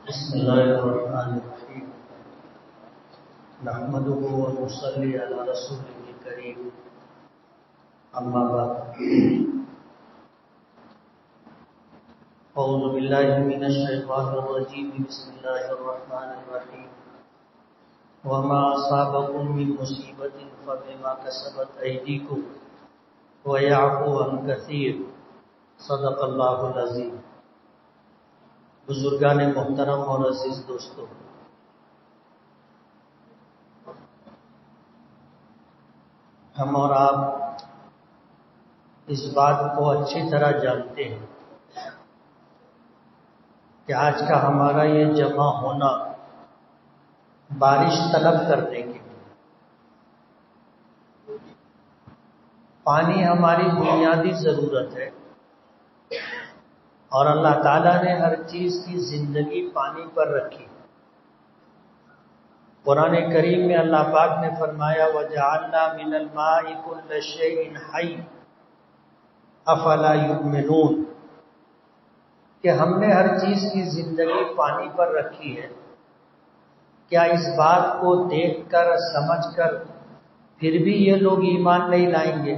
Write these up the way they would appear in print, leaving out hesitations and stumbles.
بسم الله الرحمن الرحيم نحمده ونصلي على رسوله الكريم أما بعد أعوذ بالله من الشيطان الرجيم بسم الله الرحمن الرحيم وما أصابكم من مصيبة فبما كسبت أيديكم ويعفو عن كثير صدق الله العظيم. بزرگان محترم اور عزیز دوستو، ہم اور آپ اس بات کو اچھی طرح جانتے ہیں کہ آج کا ہمارا یہ جمع ہونا بارش طلب کرنے کے لیے. پانی ہماری بنیادی ضرورت ہے اور اللہ تعالیٰ نے ہر چیز کی زندگی پانی پر رکھی. قرآن کریم میں اللہ پاک نے فرمایا وَجَعَلْنَا مِنَ الْمَاءِ كُلَّ شَيْءٍ حَيٍّ أَفَلَا يُؤْمِنُونَ کہ ہم نے ہر چیز کی زندگی پانی پر رکھی ہے، کیا اس بات کو دیکھ کر سمجھ کر پھر بھی یہ لوگ ایمان نہیں لائیں گے؟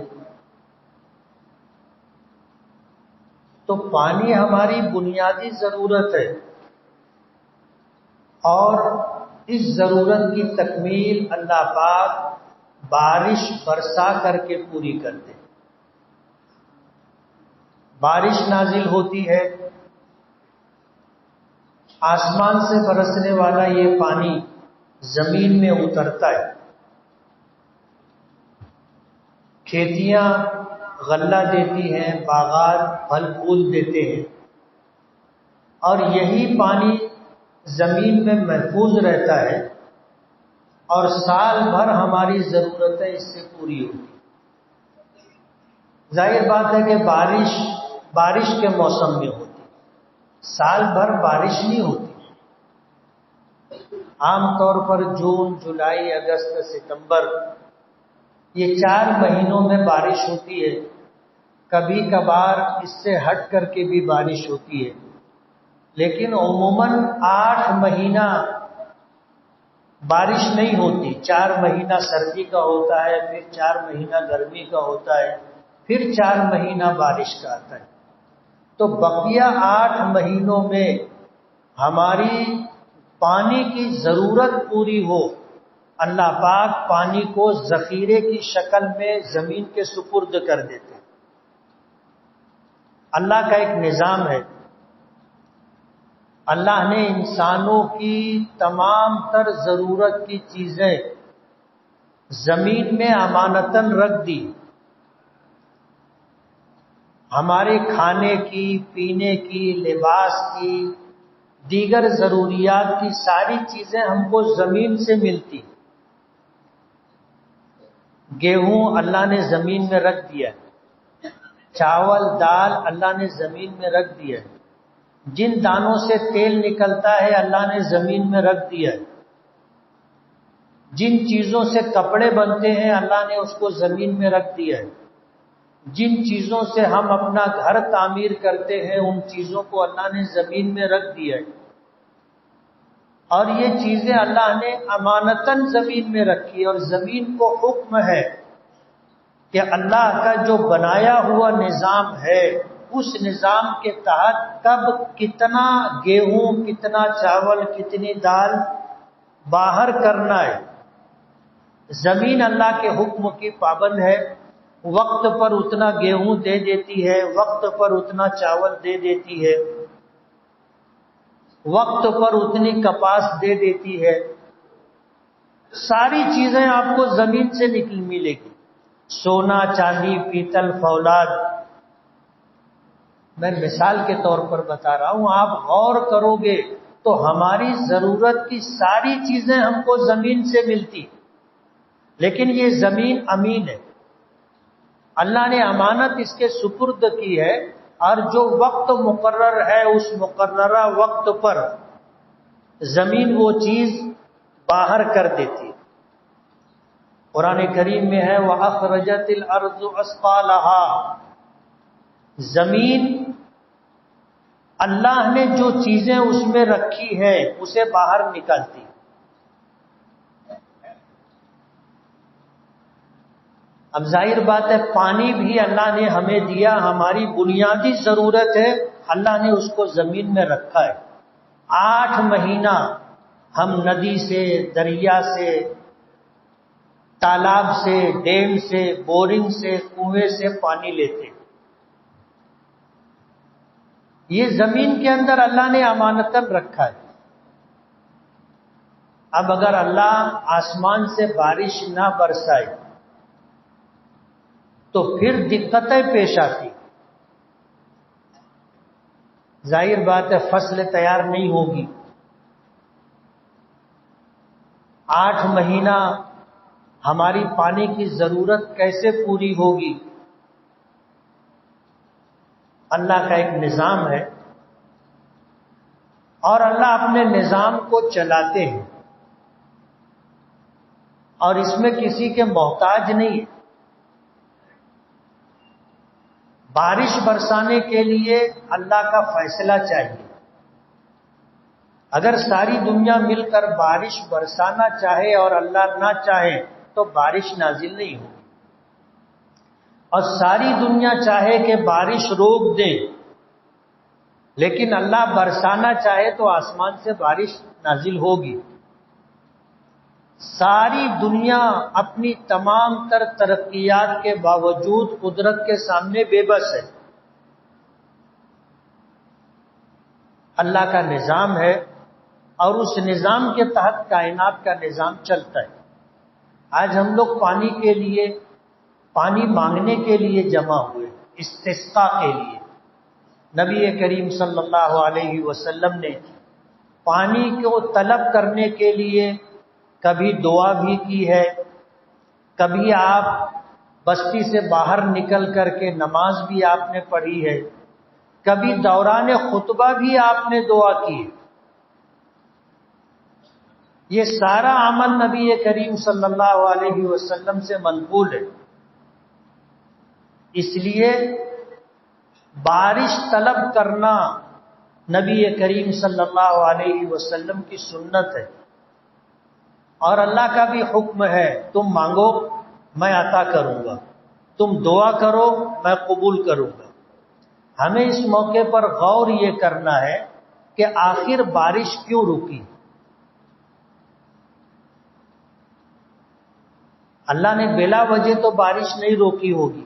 تو پانی ہماری بنیادی ضرورت ہے اور اس ضرورت کی تکمیل اللہ پاک بارش برسا کر کے پوری کرتے. بارش نازل ہوتی ہے، آسمان سے برسنے والا یہ پانی زمین میں اترتا ہے، کھیتیاں غلہ دیتی ہیں، باغات پھل پھول دیتے ہیں، اور یہی پانی زمین میں محفوظ رہتا ہے اور سال بھر ہماری ضرورتیں اس سے پوری ہوتی. ظاہر بات ہے کہ بارش کے موسم میں ہوتی، سال بھر بارش نہیں ہوتی. عام طور پر جون، جولائی، اگست، ستمبر یہ 4 مہینوں میں بارش ہوتی ہے. کبھی کبھار اس سے ہٹ کر کے بھی بارش ہوتی ہے، لیکن عموماً 8 مہینہ بارش نہیں ہوتی. 4 مہینہ سردی کا ہوتا ہے، پھر 4 مہینہ گرمی کا ہوتا ہے، پھر 4 مہینہ بارش کا آتا ہے. تو بقیہ 8 مہینوں میں ہماری پانی کی ضرورت پوری ہو، اللہ پاک پانی کو ذخیرے کی شکل میں زمین کے سپرد کر دیتے. اللہ کا ایک نظام ہے. اللہ نے انسانوں کی تمام تر ضرورت کی چیزیں زمین میں امانتاً رکھ دی. ہمارے کھانے کی، پینے کی، لباس کی، دیگر ضروریات کی ساری چیزیں ہم کو زمین سے ملتی. گیہوں اللہ نے زمین میں رکھ دیا، چاول دال اللہ نے زمین میں رکھ دیا، جن دانوں سے تیل نکلتا ہے اللہ نے زمین میں رکھ دیا، جن چیزوں سے کپڑے بنتے ہیں اللہ نے اس کو زمین میں رکھ دیا ہے، جن چیزوں سے ہم اپنا گھر تعمیر کرتے ہیں ان چیزوں کو اللہ نے زمین میں رکھ دیا ہے. اور یہ چیزیں اللہ نے امانتاً زمین میں رکھی، اور زمین کو حکم ہے کہ اللہ کا جو بنایا ہوا نظام ہے اس نظام کے تحت کب کتنا گیہوں، کتنا چاول، کتنی دال باہر کرنا ہے. زمین اللہ کے حکم کی پابند ہے، وقت پر اتنا گیہوں دے دیتی ہے، وقت پر اتنا چاول دے دیتی ہے، وقت پر اتنی کپاس دے دیتی ہے. ساری چیزیں آپ کو زمین سے ملے گی، سونا، چاندی، پیتل، فولاد. میں مثال کے طور پر بتا رہا ہوں، آپ غور کرو گے تو ہماری ضرورت کی ساری چیزیں ہم کو زمین سے ملتی. لیکن یہ زمین امین ہے، اللہ نے امانت اس کے سپرد کی ہے، اور جو وقت مقرر ہے اس مقررہ وقت پر زمین وہ چیز باہر کر دیتی. قرآن کریم میں ہے وَأَخْرَجَتِ الْأَرْضُ أَثْقَالَهَا، زمین اللہ نے جو چیزیں اس میں رکھی ہے اسے باہر نکالتی. اب ظاہر بات ہے پانی بھی اللہ نے ہمیں دیا، ہماری بنیادی ضرورت ہے، اللہ نے اس کو زمین میں رکھا ہے. 8 مہینہ ہم ندی سے، دریا سے، تالاب سے، ڈیم سے، بورنگ سے، کنویں سے پانی لیتے. یہ زمین کے اندر اللہ نے امانتاً رکھا ہے. اب اگر اللہ آسمان سے بارش نہ برسائے تو پھر دقتیں پیش آتی. ظاہر بات ہے فصل تیار نہیں ہوگی. 8 مہینہ ہماری پانی کی ضرورت کیسے پوری ہوگی؟ اللہ کا ایک نظام ہے اور اللہ اپنے نظام کو چلاتے ہیں اور اس میں کسی کے محتاج نہیں ہے. بارش برسانے کے لیے اللہ کا فیصلہ چاہیے. اگر ساری دنیا مل کر بارش برسانا چاہے اور اللہ نہ چاہے تو بارش نازل نہیں ہوگی. اور ساری دنیا چاہے کہ بارش روک دے لیکن اللہ برسانا چاہے تو آسمان سے بارش نازل ہوگی. ساری دنیا اپنی تمام تر ترقیات کے باوجود قدرت کے سامنے بے بس ہے. اللہ کا نظام ہے اور اس نظام کے تحت کائنات کا نظام چلتا ہے. آج ہم لوگ پانی کے لیے، پانی مانگنے کے لیے جمع ہوئے، استسقاء کے لیے. نبی کریم صلی اللہ علیہ وسلم نے پانی کو طلب کرنے کے لیے کبھی دعا بھی کی ہے، کبھی آپ بستی سے باہر نکل کر کے نماز بھی آپ نے پڑھی ہے، کبھی دوران خطبہ بھی آپ نے دعا کی ہے. یہ سارا عمل نبی کریم صلی اللہ علیہ وسلم سے منقول ہے. اس لیے بارش طلب کرنا نبی کریم صلی اللہ علیہ وسلم کی سنت ہے اور اللہ کا بھی حکم ہے تم مانگو میں عطا کروں گا، تم دعا کرو میں قبول کروں گا. ہمیں اس موقع پر غور یہ کرنا ہے کہ آخر بارش کیوں رکی؟ اللہ نے بلا وجہ تو بارش نہیں روکی ہوگی.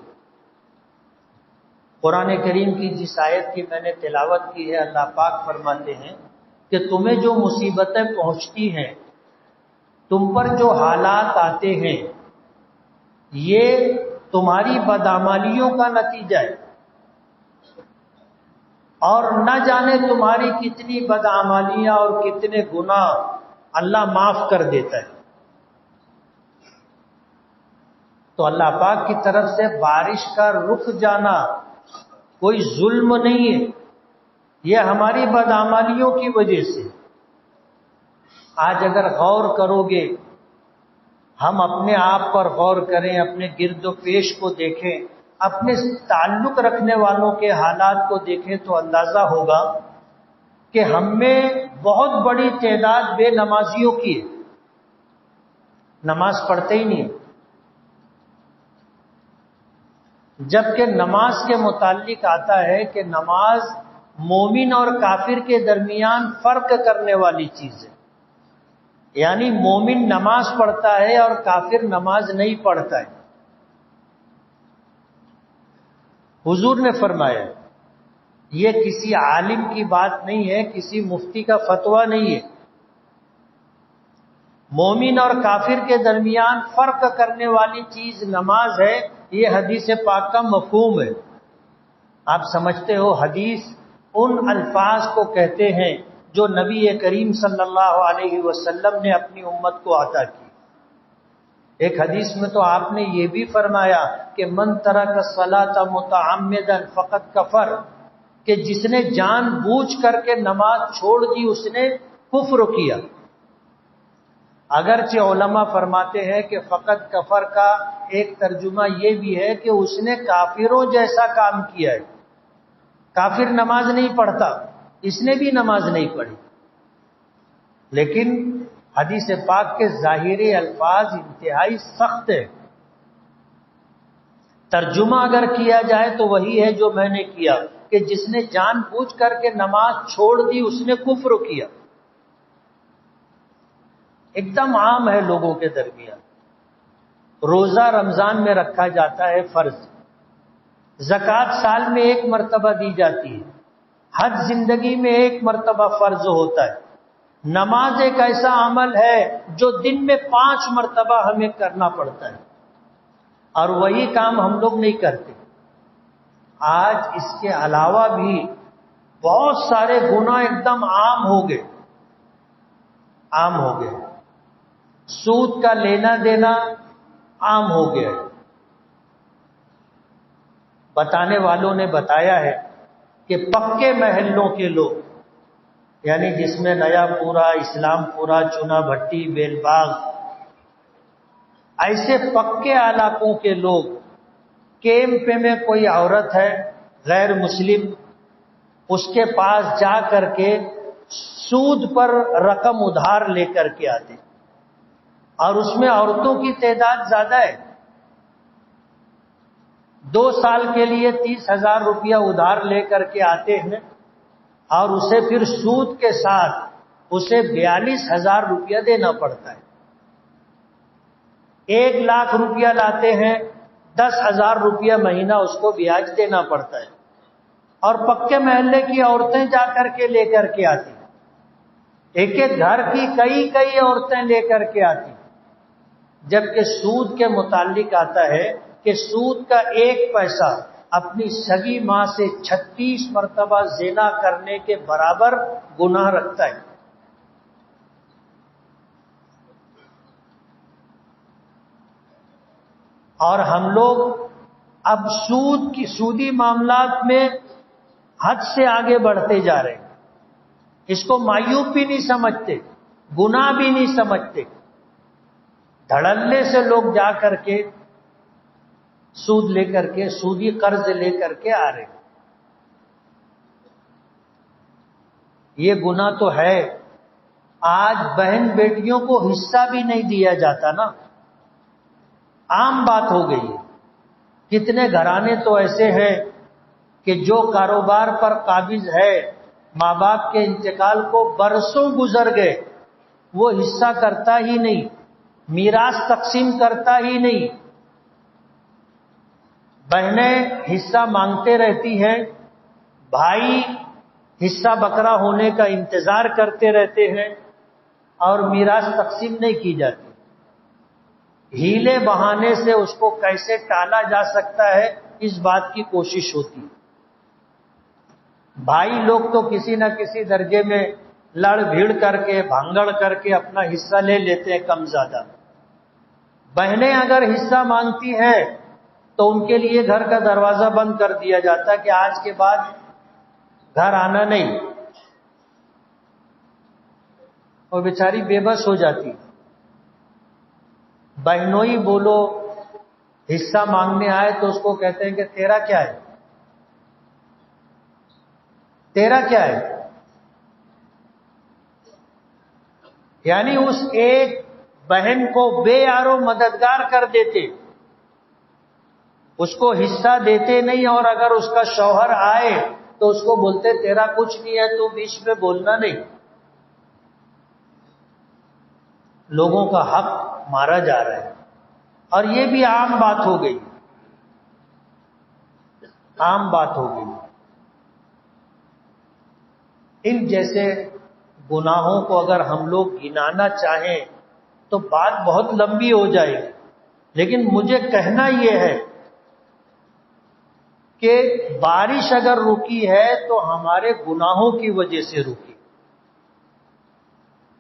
قرآن کریم کی جس آیت کی میں نے تلاوت کی ہے، اللہ پاک فرماتے ہیں کہ تمہیں جو مصیبتیں پہنچتی ہیں، تم پر جو حالات آتے ہیں، یہ تمہاری بدعمالیوں کا نتیجہ ہے اور نہ جانے تمہاری کتنی بدعمالیاں اور کتنے گناہ اللہ معاف کر دیتا ہے. تو اللہ پاک کی طرف سے بارش کا رک جانا کوئی ظلم نہیں ہے، یہ ہماری بدعمالیوں کی وجہ سے. آج اگر غور کرو گے، ہم اپنے آپ پر غور کریں، اپنے گرد و پیش کو دیکھیں، اپنے تعلق رکھنے والوں کے حالات کو دیکھیں تو اندازہ ہوگا کہ ہم میں بہت بڑی تعداد بے نمازیوں کی ہے، نماز پڑھتے ہی نہیں. جبکہ نماز کے متعلق آتا ہے کہ نماز مومن اور کافر کے درمیان فرق کرنے والی چیز ہے. یعنی مومن نماز پڑھتا ہے اور کافر نماز نہیں پڑھتا ہے. حضور نے فرمایا یہ کسی عالم کی بات نہیں ہے، کسی مفتی کا فتویٰ نہیں ہے. مومن اور کافر کے درمیان فرق کرنے والی چیز نماز ہے. یہ حدیث پاک کا مفہوم ہے. آپ سمجھتے ہو حدیث ان الفاظ کو کہتے ہیں جو نبی کریم صلی اللہ علیہ وسلم نے اپنی امت کو عطا کی. ایک حدیث میں تو آپ نے یہ بھی فرمایا کہ من ترک الصلاۃ متعمدا فقد کفر، کہ جس نے جان بوجھ کر کے نماز چھوڑ دی اس نے کفر کیا. اگرچہ علماء فرماتے ہیں کہ فقط کفر کا ایک ترجمہ یہ بھی ہے کہ اس نے کافروں جیسا کام کیا ہے. کافر نماز نہیں پڑھتا اس نے بھی نماز نہیں پڑھی، لیکن حدیث پاک کے ظاہری الفاظ انتہائی سخت ہے. ترجمہ اگر کیا جائے تو وہی ہے جو میں نے کیا کہ جس نے جان بوجھ کر کے نماز چھوڑ دی اس نے کفر کیا. ایک دم عام ہے لوگوں کے درمیان. روزہ رمضان میں رکھا جاتا ہے فرض، زکوٰۃ سال میں ایک مرتبہ دی جاتی ہے، حج زندگی میں ایک مرتبہ فرض ہوتا ہے. نماز ایک ایسا عمل ہے جو دن میں 5 مرتبہ ہمیں کرنا پڑتا ہے، اور وہی کام ہم لوگ نہیں کرتے. آج اس کے علاوہ بھی بہت سارے گناہ ایک دم عام ہو گئے. سود کا لینا دینا عام ہو گیا ہے. بتانے والوں نے بتایا ہے کہ پکے محلوں کے لوگ، یعنی جس میں نیا پورا، اسلام پورا، چنا بھٹی، بیل باغ، ایسے پکے علاقوں کے لوگ، کیمپ میں کوئی عورت ہے غیر مسلم، اس کے پاس جا کر کے سود پر رقم ادھار لے کر کے آتے، اور اس میں عورتوں کی تعداد زیادہ ہے. 2 سال کے لیے 30,000 روپیہ ادھار لے کر کے آتے ہیں، اور اسے پھر سود کے ساتھ اسے 42,000 روپیہ دینا پڑتا ہے. 1 لاکھ روپیہ لاتے ہیں، 10,000 روپیہ مہینہ اس کو بیاج دینا پڑتا ہے. اور پکے محلے کی عورتیں جا کر کے لے کر کے آتی ہیں، ایک ایک گھر کی کئی عورتیں لے کر کے آتی ہیں. جبکہ سود کے متعلق آتا ہے کہ سود کا 1 پیسہ اپنی سگی ماں سے 36 مرتبہ زنا کرنے کے برابر گناہ رکھتا ہے. اور ہم لوگ اب سودی معاملات میں حد سے آگے بڑھتے جا رہے ہیں. اس کو معیوب بھی نہیں سمجھتے، گناہ بھی نہیں سمجھتے. دھڑلے سے لوگ جا کر کے سود لے کر کے، سودی قرض لے کر کے آ رہے ہیں. یہ گناہ تو ہے. آج بہن بیٹیوں کو حصہ بھی نہیں دیا جاتا نا، عام بات ہو گئی ہے. کتنے گھرانے تو ایسے ہیں کہ جو کاروبار پر قابض ہے، ماں باپ کے انتقال کو برسوں گزر گئے، وہ حصہ کرتا ہی نہیں، میراث تقسیم کرتا ہی نہیں. بہنیں حصہ مانگتے رہتی ہیں، بھائی حصہ بکرا ہونے کا انتظار کرتے رہتے ہیں، اور میراث تقسیم نہیں کی جاتی. ہیلے بہانے سے اس کو کیسے ٹالا جا سکتا ہے، اس بات کی کوشش ہوتی ہے. بھائی لوگ تو کسی نہ کسی درجے میں لڑ بھیڑ کر کے، بھانگڑ کر کے اپنا حصہ لے لیتے ہیں کم زیادہ. بہنیں اگر حصہ مانگتی ہیں تو ان کے لیے گھر کا دروازہ بند کر دیا جاتا ہے کہ آج کے بعد گھر آنا نہیں. اور بیچاری بے بس ہو جاتی. بہنوئی بولو حصہ مانگنے آئے تو اس کو کہتے ہیں کہ تیرا کیا ہے، تیرا کیا ہے. یعنی اس ایک بہن کو بے یارو مددگار کر دیتے، اس کو حصہ دیتے نہیں. اور اگر اس کا شوہر آئے تو اس کو بولتے تیرا کچھ نہیں ہے، تو بیچ میں بولنا نہیں. لوگوں کا حق مارا جا رہا ہے، اور یہ بھی عام بات ہو گئی، عام بات ہو گئی. ان جیسے گناہوں کو اگر ہم لوگ گنانا چاہیں تو بات بہت لمبی ہو جائے گی. لیکن مجھے کہنا یہ ہے کہ بارش اگر رکی ہے تو ہمارے گناہوں کی وجہ سے رکی،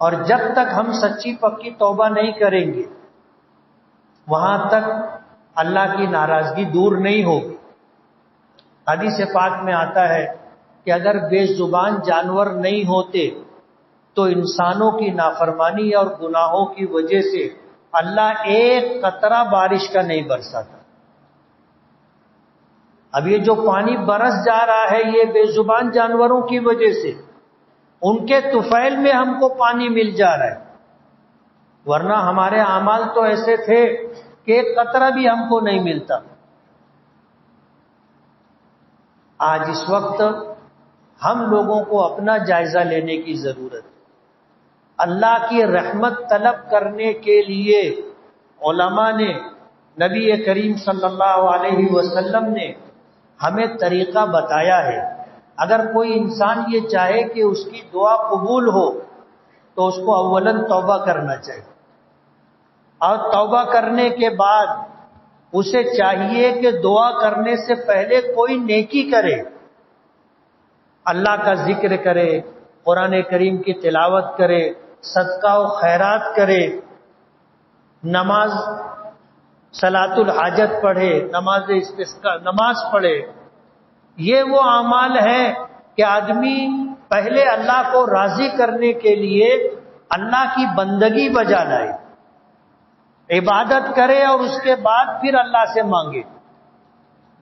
اور جب تک ہم سچی پکی توبہ نہیں کریں گے وہاں تک اللہ کی ناراضگی دور نہیں ہوگی. حدیث پاک میں آتا ہے کہ اگر بے زبان جانور نہیں ہوتے تو انسانوں کی نافرمانی اور گناہوں کی وجہ سے اللہ ایک قطرہ بارش کا نہیں برساتا. اب یہ جو پانی برس جا رہا ہے یہ بے زبان جانوروں کی وجہ سے، ان کے طفیل میں ہم کو پانی مل جا رہا ہے، ورنہ ہمارے اعمال تو ایسے تھے کہ ایک قطرہ بھی ہم کو نہیں ملتا۔ آج اس وقت ہم لوگوں کو اپنا جائزہ لینے کی ضرورت ہے۔ اللہ کی رحمت طلب کرنے کے لیے علماء نے، نبی کریم صلی اللہ علیہ وسلم نے ہمیں طریقہ بتایا ہے۔ اگر کوئی انسان یہ چاہے کہ اس کی دعا قبول ہو تو اس کو اولاً توبہ کرنا چاہیے، اور توبہ کرنے کے بعد اسے چاہیے کہ دعا کرنے سے پہلے کوئی نیکی کرے، اللہ کا ذکر کرے، قرآن کریم کی تلاوت کرے، صدقہ و خیرات کرے، نماز صلاۃ الحاجت پڑھے، نماز استسقاء نماز پڑھے۔ یہ وہ اعمال ہیں کہ آدمی پہلے اللہ کو راضی کرنے کے لیے اللہ کی بندگی بجا لائے، عبادت کرے، اور اس کے بعد پھر اللہ سے مانگے۔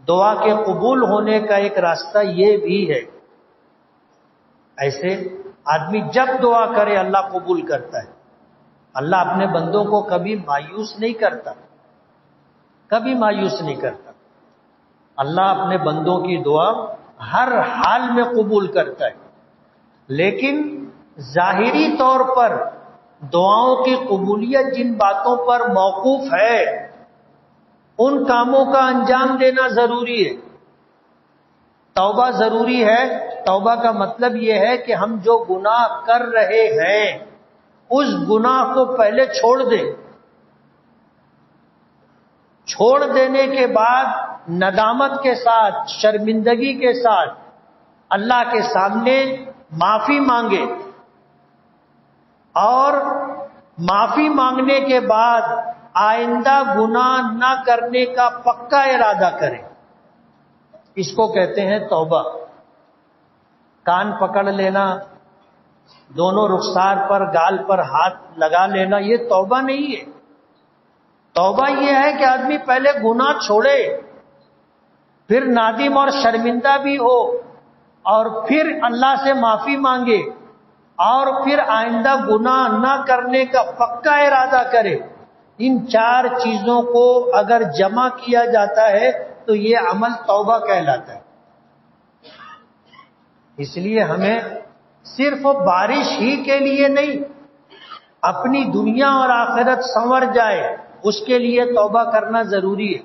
دعا کے قبول ہونے کا ایک راستہ یہ بھی ہے۔ ایسے آدمی جب دعا کرے اللہ قبول کرتا ہے۔ اللہ اپنے بندوں کو کبھی مایوس نہیں کرتا، کبھی مایوس نہیں کرتا۔ اللہ اپنے بندوں کی دعا ہر حال میں قبول کرتا ہے، لیکن ظاہری طور پر دعاؤں کی قبولیت جن باتوں پر موقوف ہے ان کاموں کا انجام دینا ضروری ہے۔ توبہ ضروری ہے۔ توبہ کا مطلب یہ ہے کہ ہم جو گناہ کر رہے ہیں اس گناہ کو پہلے چھوڑ دیں، چھوڑ دینے کے بعد ندامت کے ساتھ، شرمندگی کے ساتھ اللہ کے سامنے معافی مانگے، اور معافی مانگنے کے بعد آئندہ گناہ نہ کرنے کا پکا ارادہ کریں۔ اس کو کہتے ہیں توبہ۔ کان پکڑ لینا، دونوں رخسار پر گال پر ہاتھ لگا لینا، یہ توبہ نہیں ہے۔ توبہ یہ ہے کہ آدمی پہلے گناہ چھوڑے، پھر نادم اور شرمندہ بھی ہو، اور پھر اللہ سے معافی مانگے، اور پھر آئندہ گناہ نہ کرنے کا پکا ارادہ کرے۔ ان چار چیزوں کو اگر جمع کیا جاتا ہے تو یہ عمل توبہ کہلاتا ہے۔ اس لیے ہمیں صرف بارش ہی کے لیے نہیں، اپنی دنیا اور آخرت سنور جائے اس کے لیے توبہ کرنا ضروری ہے۔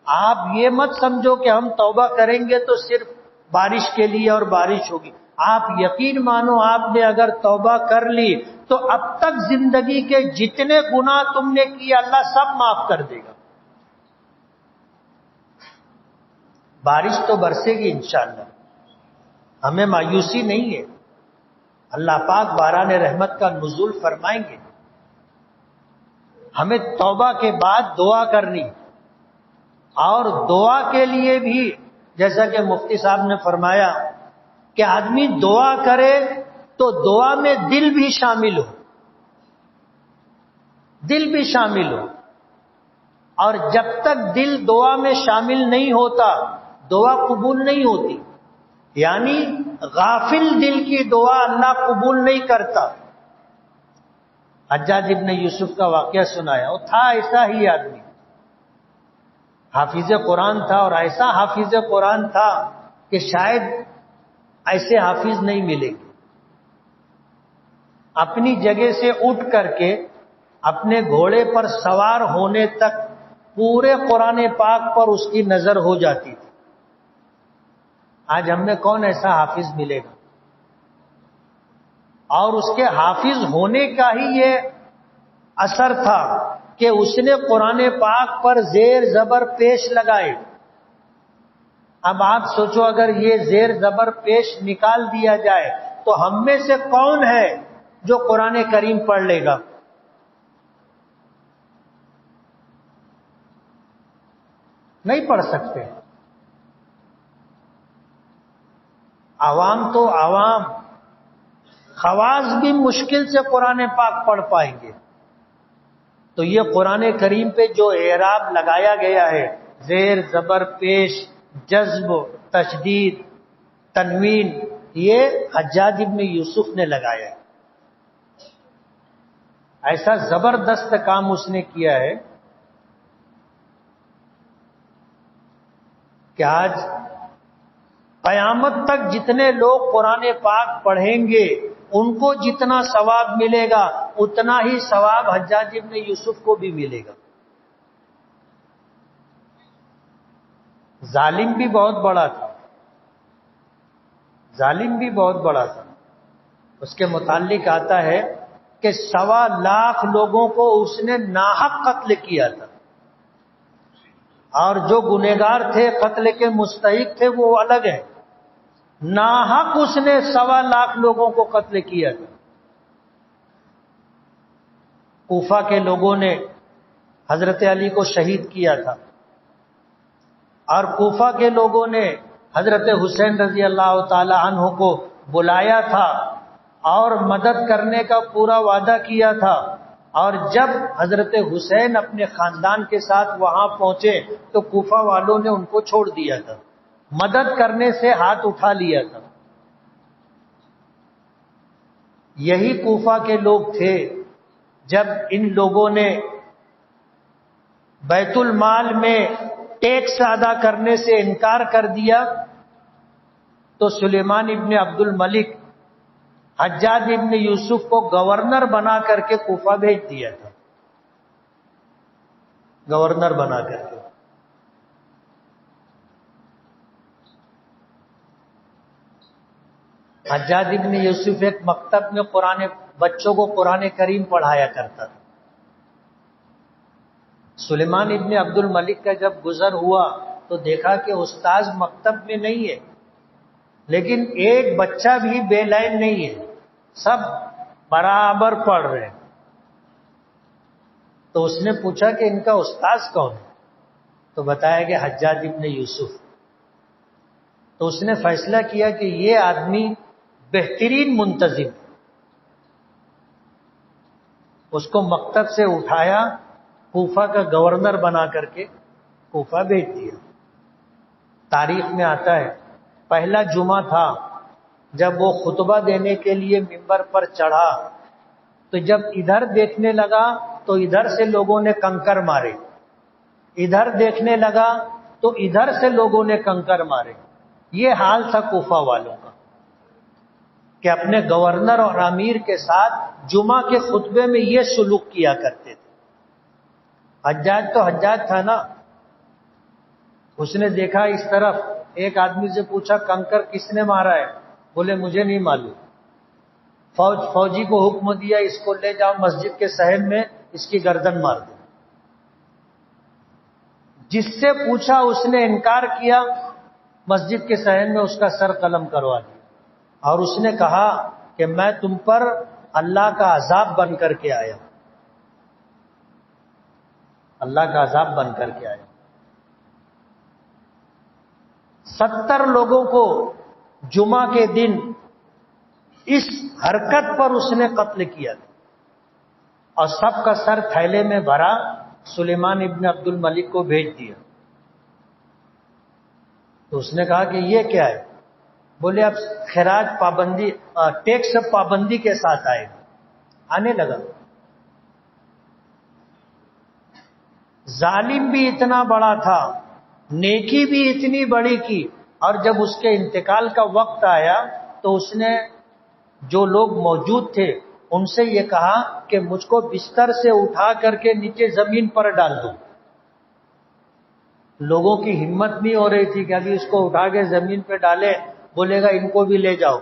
آپ یہ مت سمجھو کہ ہم توبہ کریں گے تو صرف بارش کے لیے اور بارش ہوگی۔ آپ یقین مانو، آپ نے اگر توبہ کر لی تو اب تک زندگی کے جتنے گناہ تم نے کیے اللہ سب معاف کر دے گا۔ بارش تو برسے گی انشاءاللہ، ہمیں مایوسی نہیں ہے۔ اللہ پاک باران رحمت کا نزول فرمائیں گے۔ ہمیں توبہ کے بعد دعا کرنی، اور دعا کے لیے بھی جیسا کہ مفتی صاحب نے فرمایا کہ آدمی دعا کرے تو دعا میں دل بھی شامل ہو، دل بھی شامل ہو، اور جب تک دل دعا میں شامل نہیں ہوتا دعا قبول نہیں ہوتی۔ یعنی غافل دل کی دعا اللہ قبول نہیں کرتا۔ حجاج ابن یوسف کا واقعہ سنایا، وہ تھا ایسا ہی آدمی، حافظ قرآن تھا، اور ایسا حافظ قرآن تھا کہ شاید ایسے حافظ نہیں ملے گے۔ اپنی جگہ سے اٹھ کر کے اپنے گھوڑے پر سوار ہونے تک پورے قرآن پاک پر اس کی نظر ہو جاتی تھی۔ آج ہم میں کون ایسا حافظ ملے گا؟ اور اس کے حافظ ہونے کا ہی یہ اثر تھا کہ اس نے قرآن پاک پر زیر زبر پیش لگائے۔ اب آپ سوچو اگر یہ زیر زبر پیش نکال دیا جائے تو ہم میں سے کون ہے جو قرآن کریم پڑھ لے گا؟ نہیں پڑھ سکتے۔ عوام تو عوام، خواص بھی مشکل سے قرآن پاک پڑھ پائیں گے۔ تو یہ قرآن کریم پہ جو اعراب لگایا گیا ہے، زیر زبر پیش، جذب، تشدید، تنوین، یہ حجاج ابن یوسف نے لگایا ہے. ایسا زبردست کام اس نے کیا ہے کہ آج قیامت تک جتنے لوگ قرآن پاک پڑھیں گے ان کو جتنا ثواب ملے گا اتنا ہی ثواب حجاج ابن یوسف کو بھی ملے گا. ظالم بھی بہت بڑا تھا، ظالم بھی بہت بڑا تھا. اس کے متعلق آتا ہے کہ 1.25 لاکھ لوگوں کو اس نے ناحق قتل کیا تھا، اور جو گنہگار تھے قتل کے مستحق تھے وہ الگ ہیں. ناحق اس نے 1.25 لاکھ لوگوں کو قتل کیا تھا. کوفہ کے لوگوں نے حضرت علی کو شہید کیا تھا، اور کوفہ کے لوگوں نے حضرت حسین رضی اللہ تعالی عنہ کو بلایا تھا اور مدد کرنے کا پورا وعدہ کیا تھا. اور جب حضرت حسین اپنے خاندان کے ساتھ وہاں پہنچے تو کوفہ والوں نے ان کو چھوڑ دیا تھا، مدد کرنے سے ہاتھ اٹھا لیا تھا. یہی کوفہ کے لوگ تھے جب ان لوگوں نے بیت المال میں ٹیکس ادا کرنے سے انکار کر دیا تو سلیمان ابن عبد الملک حجاج ابن یوسف کو گورنر بنا کر کے کوفہ بھیج دیا تھا، گورنر بنا کر کے. حجاج ابن یوسف ایک مکتب میں بچوں کو قرآن کریم پڑھایا کرتا تھا. سلیمان ابن عبد الملک کا جب گزر ہوا تو دیکھا کہ استاذ مکتب میں نہیں ہے، لیکن ایک بچہ بھی بے لائن نہیں ہے، سب برابر پڑھ رہے ہیں. تو اس نے پوچھا کہ ان کا استاذ کون ہے؟ تو بتایا کہ حجاج ابن یوسف. تو اس نے فیصلہ کیا کہ یہ آدمی بہترین منتظم. اس کو مکتب سے اٹھایا، کوفہ کا گورنر بنا کر کے کوفہ بھیج دیا. تاریخ میں آتا ہے پہلا جمعہ تھا جب وہ خطبہ دینے کے لیے ممبر پر چڑھا تو جب ادھر دیکھنے لگا تو ادھر سے لوگوں نے کنکر مارے، ادھر دیکھنے لگا تو ادھر سے لوگوں نے کنکر مارے. یہ حال تھا کوفہ والوں کا کہ اپنے گورنر اور امیر کے ساتھ جمعہ کے خطبے میں یہ سلوک کیا کرتے تھے. حجاج تو حجاج تھا نا، اس نے دیکھا اس طرف، ایک آدمی سے پوچھا کنکر کس نے مارا ہے؟ بولے مجھے نہیں معلوم. فوجی کو حکم دیا اس کو لے جاؤ مسجد کے صحن میں اس کی گردن مار دو. جس سے پوچھا اس نے انکار کیا، مسجد کے صحن میں اس کا سر قلم کروا دیا. اور اس نے کہا کہ میں تم پر اللہ کا عذاب بن کر کے آیا، اللہ کا عذاب بن کر کے آیا. 70 لوگوں کو جمعہ کے دن اس حرکت پر اس نے قتل کیا تھا، اور سب کا سر تھیلے میں بھرا سلیمان ابن عبد الملک کو بھیج دیا. تو اس نے کہا کہ یہ کیا ہے؟ بولے اب خراج پابندی، ٹیکس پابندی کے ساتھ آئے گا. آنے لگا. ظالم بھی اتنا بڑا تھا، نیکی بھی اتنی بڑی کی، اور جب اس کے انتقال کا وقت آیا تو اس نے جو لوگ موجود تھے ان سے یہ کہا کہ مجھ کو بستر سے اٹھا کر کے نیچے زمین پر ڈال دو. لوگوں کی ہمت نہیں ہو رہی تھی کہ ابھی اس کو اٹھا کے زمین پہ ڈالے، بولے گا ان کو بھی لے جاؤ.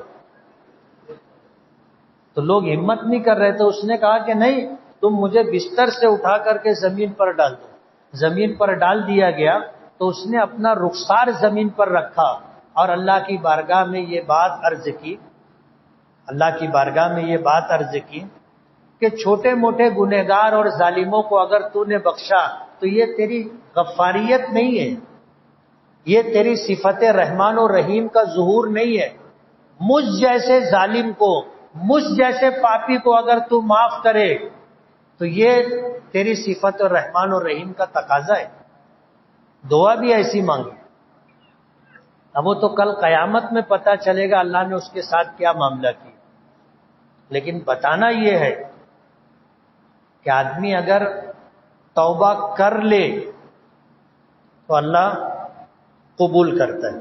تو لوگ ہمت نہیں کر رہے تھے. اس نے کہا کہ نہیں، تم مجھے بستر سے اٹھا کر کے زمین پر ڈال دو. زمین پر ڈال دیا گیا تو اس نے اپنا رخسار زمین پر رکھا اور اللہ کی بارگاہ میں یہ بات عرض کی، اللہ کی بارگاہ میں یہ بات عرض کی کہ چھوٹے موٹے گنہگار اور ظالموں کو اگر تو نے بخشا تو یہ تیری غفاریت نہیں ہے، یہ تیری صفت رحمان و رحیم کا ظہور نہیں ہے. مجھ جیسے ظالم کو، مجھ جیسے پاپی کو اگر تو معاف کرے تو یہ تیری صفت رحمان و رحیم کا تقاضا ہے. دعا بھی ایسی مانگی. اب وہ تو کل قیامت میں پتا چلے گا اللہ نے اس کے ساتھ کیا معاملہ کیا، لیکن بتانا یہ ہے کہ آدمی اگر توبہ کر لے تو اللہ قبول کرتا ہے۔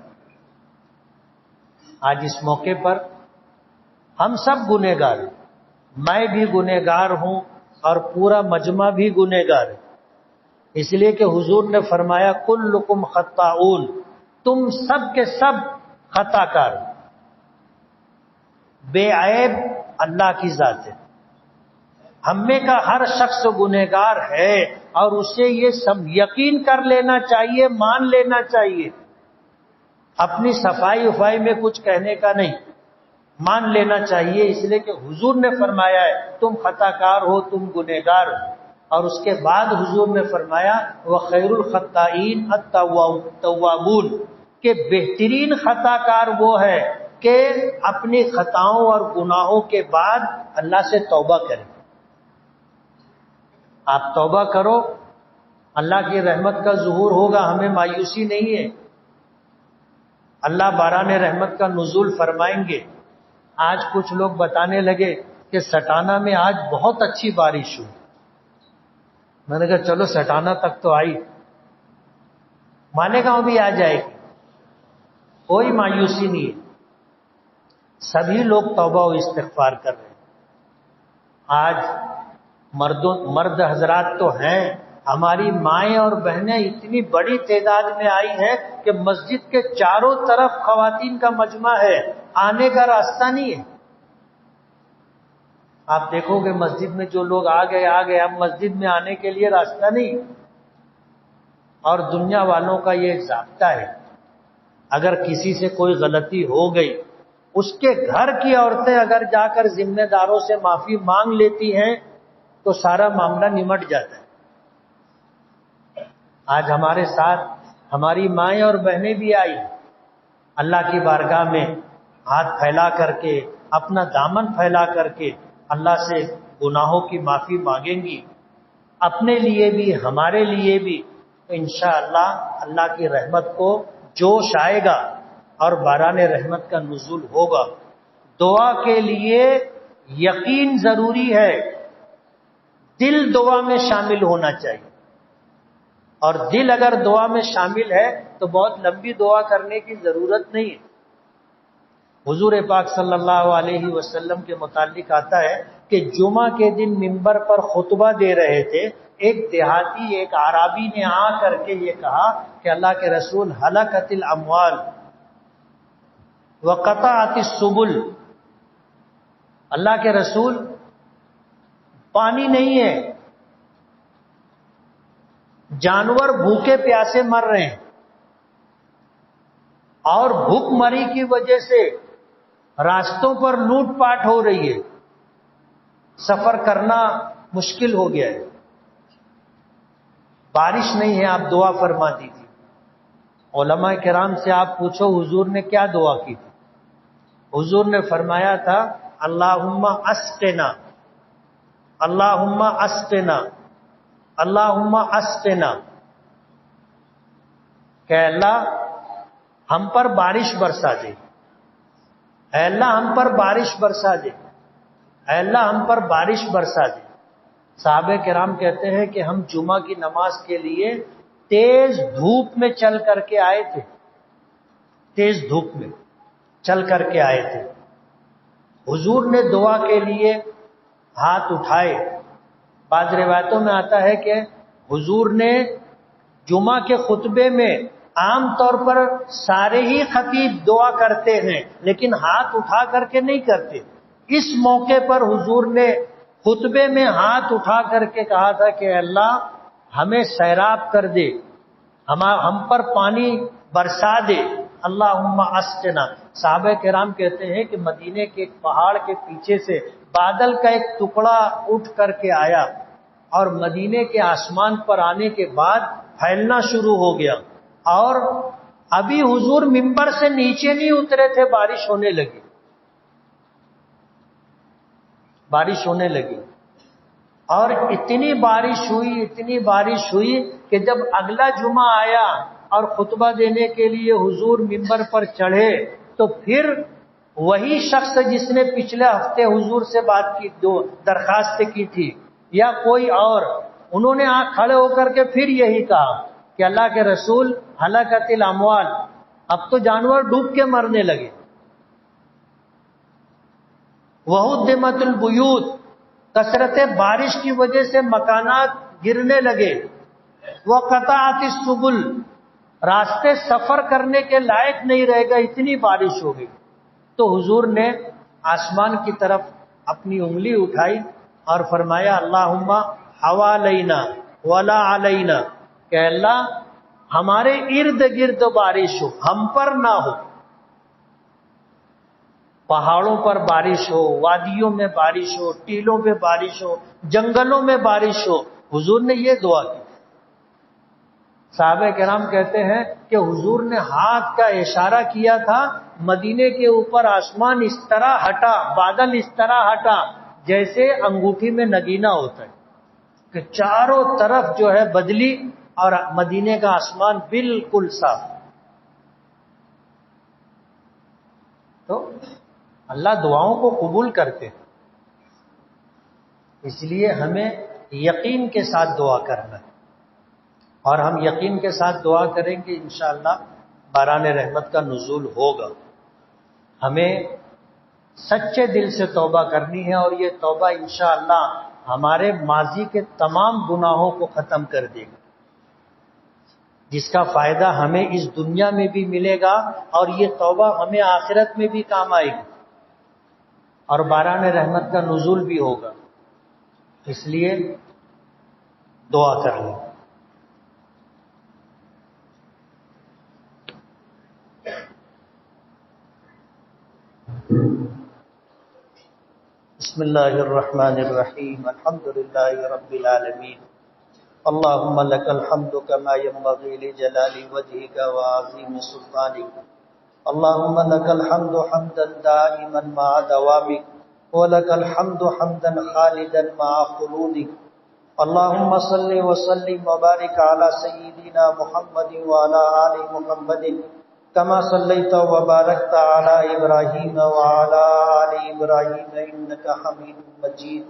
آج اس موقع پر ہم سب گنہگار ہیں، میں بھی گنہگار ہوں اور پورا مجمع بھی گنہگار ہے، اس لیے کہ حضور نے فرمایا کلکم خطاؤن، تم سب کے سب خطا کار، بے عیب اللہ کی ذات ہے، ہم میں کا ہر شخص گنہگار ہے، اور اسے یہ سب یقین کر لینا چاہیے، مان لینا چاہیے، اپنی صفائی وفائی میں کچھ کہنے کا نہیں، مان لینا چاہیے، اس لیے کہ حضور نے فرمایا ہے تم خطا کار ہو، تم گنہگار ہو، اور اس کے بعد حضور نے فرمایا وَخَيْرُ الْخَطَّائِينَ التَّوَّابُونَ، کہ بہترین خطا کار وہ ہے کہ اپنی خطاؤں اور گناہوں کے بعد اللہ سے توبہ کرے۔ آپ توبہ کرو، اللہ کی رحمت کا ظہور ہوگا، ہمیں مایوسی نہیں ہے، اللہ باران رحمت کا نزول فرمائیں گے۔ آج کچھ لوگ بتانے لگے کہ سٹانہ میں آج بہت اچھی بارش ہوئی، میں نے کہا چلو سٹانہ تک تو آئی، مالیگاؤں بھی آ جائے گی، کوئی مایوسی نہیں ہے، سبھی لوگ توبہ و استغفار کر رہے ہیں۔ آج مرد حضرات تو ہیں، ہماری مائیں اور بہنیں اتنی بڑی تعداد میں آئی ہیں کہ مسجد کے چاروں طرف خواتین کا مجمع ہے، آنے کا راستہ نہیں ہے۔ آپ دیکھو گے مسجد میں جو لوگ آ گئے، اب مسجد میں آنے کے لیے راستہ نہیں، اور دنیا والوں کا یہ ضابطہ ہے، اگر کسی سے کوئی غلطی ہو گئی، اس کے گھر کی عورتیں اگر جا کر ذمہ داروں سے معافی مانگ لیتی ہیں تو سارا معاملہ نمٹ جاتا ہے۔ آج ہمارے ساتھ ہماری مائیں اور بہنیں بھی آئی، اللہ کی بارگاہ میں ہاتھ پھیلا کر کے، اپنا دامن پھیلا کر کے اللہ سے گناہوں کی معافی مانگیں گی، اپنے لیے بھی ہمارے لیے بھی، تو انشاءاللہ اللہ کی رحمت کو جوش آئے گا اور باران رحمت کا نزول ہوگا۔ دعا کے لیے یقین ضروری ہے، دل دعا میں شامل ہونا چاہیے، اور دل اگر دعا میں شامل ہے تو بہت لمبی دعا کرنے کی ضرورت نہیں ہے۔ حضور پاک صلی اللہ علیہ وسلم کے متعلق آتا ہے کہ جمعہ کے دن منبر پر خطبہ دے رہے تھے، ایک دیہاتی، ایک اعرابی نے آ کر کے یہ کہا کہ اللہ کے رسول ہلکت الاموال وقطعت السبل، اللہ کے رسول پانی نہیں ہے، جانور بھوکے پیاسے مر رہے ہیں، اور بھوک مری کی وجہ سے راستوں پر لوٹ پاٹ ہو رہی ہے، سفر کرنا مشکل ہو گیا ہے، بارش نہیں ہے، آپ دعا فرما دیجیے۔ علماء کرام سے آپ پوچھو حضور نے کیا دعا کی تھی؟ حضور نے فرمایا تھا اللہم اسقنا، اللہم اسقنا، اللہم اسقنا، کہ اللہ ہم پر بارش برسا دے، اے اللہ ہم پر بارش برسا دے، اے اللہ ہم پر بارش برسا دے۔ صحابہ کرام کہتے ہیں کہ ہم جمعہ کی نماز کے لیے تیز دھوپ میں چل کر کے آئے تھے، تیز دھوپ میں چل کر کے آئے تھے، حضور نے دعا کے لیے ہاتھ اٹھائے۔ بعض روایتوں میں آتا ہے کہ حضور نے جمعہ کے خطبے میں عام طور پر سارے ہی خطیب دعا کرتے ہیں لیکن ہاتھ اٹھا کر کے نہیں کرتے، اس موقع پر حضور نے خطبے میں ہاتھ اٹھا کر کے کہا تھا کہ اللہ ہمیں سیراب کر دے، ہم پر پانی برسا دے، اللہم اسقنا۔ صحابہ کرام کہتے ہیں کہ مدینے کے ایک پہاڑ کے پیچھے سے بادل کا ایک ٹکڑا اٹھ کر کے آیا اور مدینے کے آسمان پر آنے کے بعد پھیلنا شروع ہو گیا، اور ابھی حضور منبر سے نیچے نہیں اترے تھے، بارش ہونے لگی، بارش ہونے لگی، اور اتنی بارش ہوئی، اتنی بارش ہوئی کہ جب اگلا جمعہ آیا اور خطبہ دینے کے لیے حضور منبر پر چڑھے تو پھر وہی شخص جس نے پچھلے ہفتے حضور سے بات کی، درخواست کی تھی، یا کوئی اور، انہوں نے آنکھ کھڑے ہو کر کے پھر یہی کہا کہ اللہ کے رسول ہلاکت الاموال، اب تو جانور ڈوب کے مرنے لگے، وہدمت البیوت، کثرت بارش کی وجہ سے مکانات گرنے لگے، وقطعت السبل، راستے سفر کرنے کے لائق نہیں رہے گا، اتنی بارش ہو گئی۔ تو حضور نے آسمان کی طرف اپنی انگلی اٹھائی اور فرمایا اللہم حوالینا ولا علینا، کہ اللہ ہمارے ارد گرد بارش ہو، ہم پر نہ ہو، پہاڑوں پر بارش ہو، وادیوں میں بارش ہو، ٹیلوں پہ بارش ہو، جنگلوں میں بارش ہو۔ حضور نے یہ دعا کی۔ صحابہ کرام کہتے ہیں کہ حضور نے ہاتھ کا اشارہ کیا تھا، مدینے کے اوپر آسمان اس طرح ہٹا، بادل اس طرح ہٹا جیسے انگوٹھی میں نگینہ ہوتا ہے، کہ چاروں طرف جو ہے بدلی اور مدینے کا آسمان بالکل صاف۔ تو اللہ دعاؤں کو قبول کرتے ہیں، اس لیے ہمیں یقین کے ساتھ دعا کرنا ہے، اور ہم یقین کے ساتھ دعا کریں گے انشاءاللہ باران رحمت کا نزول ہوگا۔ ہمیں سچے دل سے توبہ کرنی ہے، اور یہ توبہ انشاءاللہ ہمارے ماضی کے تمام گناہوں کو ختم کر دے گا، جس کا فائدہ ہمیں اس دنیا میں بھی ملے گا، اور یہ توبہ ہمیں آخرت میں بھی کام آئے گی، اور باران رحمت کا نزول بھی ہوگا۔ اس لیے دعا کر لیں۔ بسم اللہ الرحمن الرحیم، الحمد للہ رب العالمین، اللہم لک الحمد کما ینبغی لجلال وجہک وعظیم سلطانک، اللہم لک الحمد حمدا دائما مع دوامک، ولک الحمد حمدا خالدا مع خلودک، اللہم صل وسلم وبارک علی سیدنا محمد وعلی آل محمد كما صليت وباركت على إبراهيم وعلى آل إبراهيم إنك حميد مجيد۔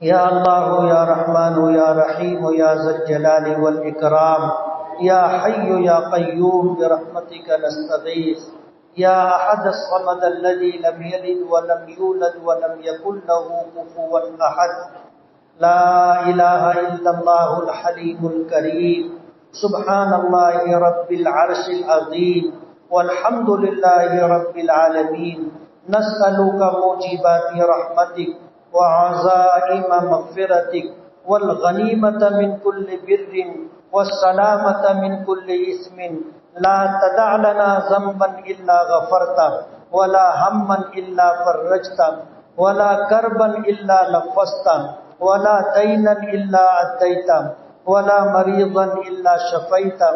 يا الله يا رحمن يا رحيم يا ذا الجلال والإكرام، يا حي يا قيوم برحمتك نستغيث، يا أحد الصمد الذي لم يلد ولم يولد ولم يكن له كفوا أحد، لا إله إلا الله الحليم الكريم، سبحان اللہ رب العرش العظیم، والحمد للہ رب العالمین، نسألک موجبات رحمتک وعزائم مغفرتک والغنیمت من کل بر والسلامت من کل اسم، لا تدع لنا ذنبا الا غفرته ولا ہما الا فرجته ولا کربا الا نفسته ولا دینا الا ادیته ولا مريضا إلا شفيته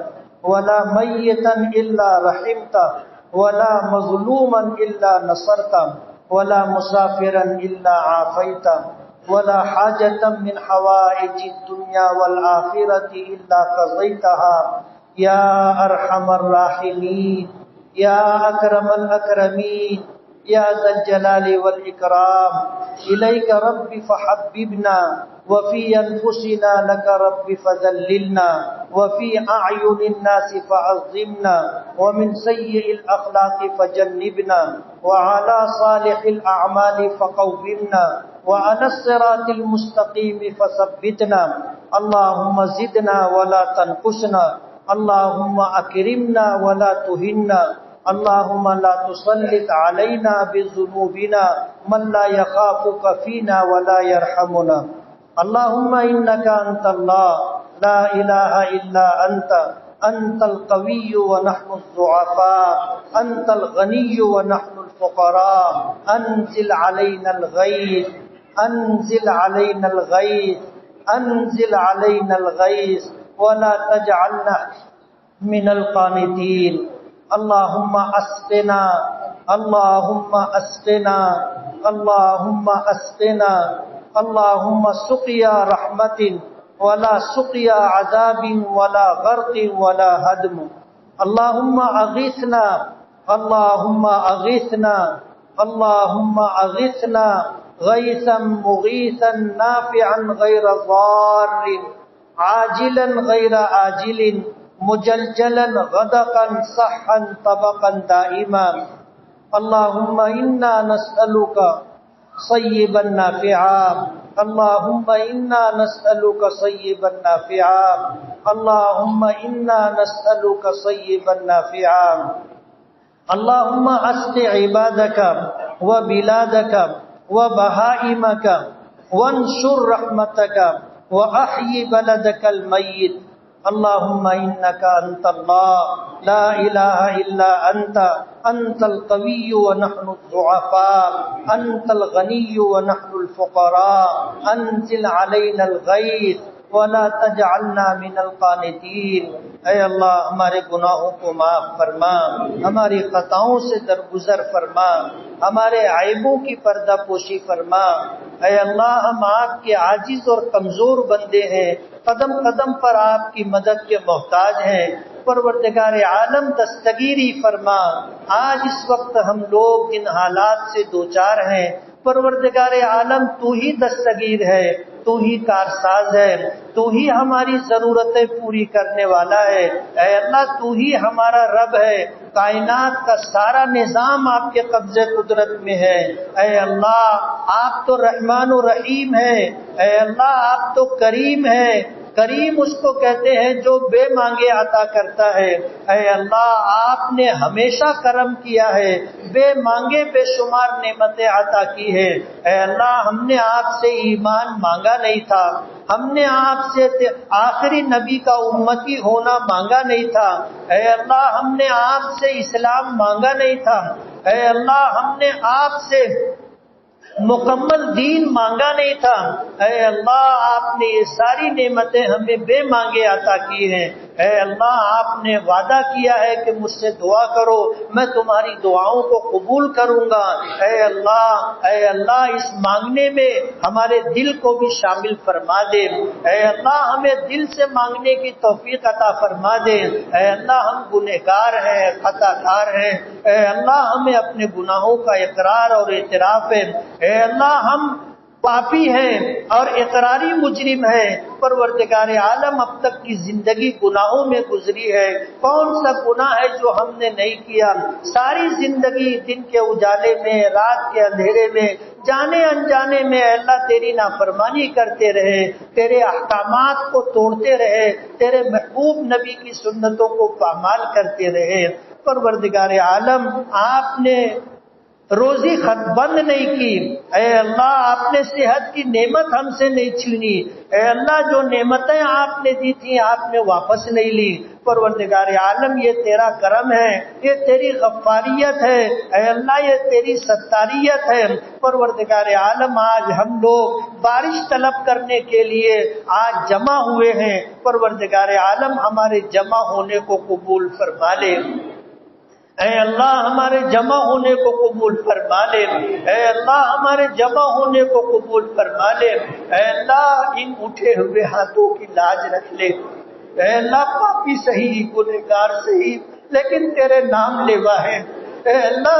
ولا ميتا إلا رحمته ولا مظلوما إلا نصرته ولا مسافرا إلا عافيته ولا حاجة من حوائج الدنيا والآخرة إلا قضيتها يا أرحم الراحمين، يا أكرم الأكرمين، يا ذا الجلال والإكرام، إليك رب فحببنا، وفي أنفسنا لك رب فذللنا، وفي أعين الناس فعظمنا، ومن سيء الأخلاق فجنبنا، وعلى صالح الأعمال فقومنا، وعلى الصراط المستقيم فثبتنا، اللهم زدنا ولا تنقصنا، اللهم أكرمنا ولا تهنا، اللهم لا تسلط علينا بذنوبنا من لا يخافك فينا ولا يرحمنا، اللهم إنك أنت الله لا إله إلا أنت القوي ونحن الضعفاء، أنت الغني ونحن الفقراء، أنزل علينا الغيث، أنزل علينا الغيث، أنزل علينا الغيث، ولا تجعلنا من القانتين، اللهم اسقنا، اللهم اسقنا، اللهم اسقنا، اللهم سقيا رحمة ولا سقيا عذاب ولا غرق ولا هدم. اللهم اغثنا اللهم اغثنا اللهم اغثنا غيثا مغيثا نافعا غير ضار عاجلا غير آجل مجلجلا غدقا صحا طبقا دائما. اللهم إنا نسألك صيبا نافعا اللهم إنا نسألك صيبا نافعا اللهم إنا نسألك صيبا نافعا. اللهم اسق عبادك وبلادك وبهائمك وانشر رحمتك وأحيي بلدك الميت. اللهم إنك أنت الله لا إله إلا أنت القوي ونحن الضعفاء أنت الغني ونحن الفقراء أنزل علينا الغيث ولا تجعلنا من القانتين. اے اللہ ہمارے گناہوں کو معاف فرما، ہماری خطاؤں سے درگزر فرما، ہمارے عیبوں کی پردہ پوشی فرما. اے اللہ ہم آپ کے عاجز اور کمزور بندے ہیں، قدم قدم پر آپ کی مدد کے محتاج ہیں. پروردگار عالم دستگیری فرما. آج اس وقت ہم لوگ جن حالات سے دوچار ہیں، پروردگار عالم تو ہی دستگیر ہے، تو ہی کارساز ہے، تو ہی ہماری ضرورتیں پوری کرنے والا ہے. اے اللہ تو ہی ہمارا رب ہے. کائنات کا سارا نظام آپ کے قبضے قدرت میں ہے. اے اللہ آپ تو رحمان و رحیم ہیں. اے اللہ آپ تو کریم ہیں. کریم اس کو کہتے ہیں جو بے مانگے عطا کرتا ہے. اے اللہ آپ نے ہمیشہ کرم کیا ہے، بے مانگے بے شمار نعمتیں عطا کی ہے. اے اللہ ہم نے آپ سے ایمان مانگا نہیں تھا، ہم نے آپ سے آخری نبی کا امتی ہونا مانگا نہیں تھا. اے اللہ ہم نے آپ سے اسلام مانگا نہیں تھا. اے اللہ ہم نے آپ سے مکمل دین مانگا نہیں تھا. اے اللہ آپ نے یہ ساری نعمتیں ہمیں بے مانگے عطا کی ہیں. اے اللہ آپ نے وعدہ کیا ہے کہ مجھ سے دعا کرو میں تمہاری دعاؤں کو قبول کروں گا. اے اللہ اس مانگنے میں ہمارے دل کو بھی شامل فرما دے. اے اللہ ہمیں دل سے مانگنے کی توفیق عطا فرما دے. اے اللہ ہم گنہگار ہیں، خطا کار ہیں. اے اللہ ہمیں اپنے گناہوں کا اقرار اور اعتراف ہے. اے اللہ ہم پاپی ہیں اور اقراری مجرم ہیں. پروردگار عالم اب تک کی زندگی گناہوں میں گزری ہے. کون سا گناہ ہے جو ہم نے نہیں کیا؟ ساری زندگی دن کے اجالے میں، رات کے اندھیرے میں، جانے انجانے میں اے اللہ تیری نافرمانی کرتے رہے، تیرے احکامات کو توڑتے رہے، تیرے محبوب نبی کی سنتوں کو پامال کرتے رہے. پروردگار عالم آپ نے روزی خط بند نہیں کی. اے اللہ آپ نے صحت کی نعمت ہم سے نہیں چھینی. اے اللہ جو نعمتیں آپ نے دی تھیں آپ نے واپس نہیں لی. پروردگار عالم یہ تیرا کرم ہے، یہ تیری غفاریت ہے. اے اللہ یہ تیری ستاریت ہے. پروردگار عالم آج ہم لوگ بارش طلب کرنے کے لیے آج جمع ہوئے ہیں. پروردگار عالم ہمارے جمع ہونے کو قبول فرما لے. اے اللہ ہمارے جمع ہونے کو قبول فرما لے. اے اللہ ہمارے جمع ہونے کو قبول فرما لے. اے اللہ ان اٹھے ہوئے ہاتھوں کی لاج رکھ لے. اے اللہ پاپی صحیح، گنہگار صحیح، لیکن تیرے نام لیوا ہے. اے اللہ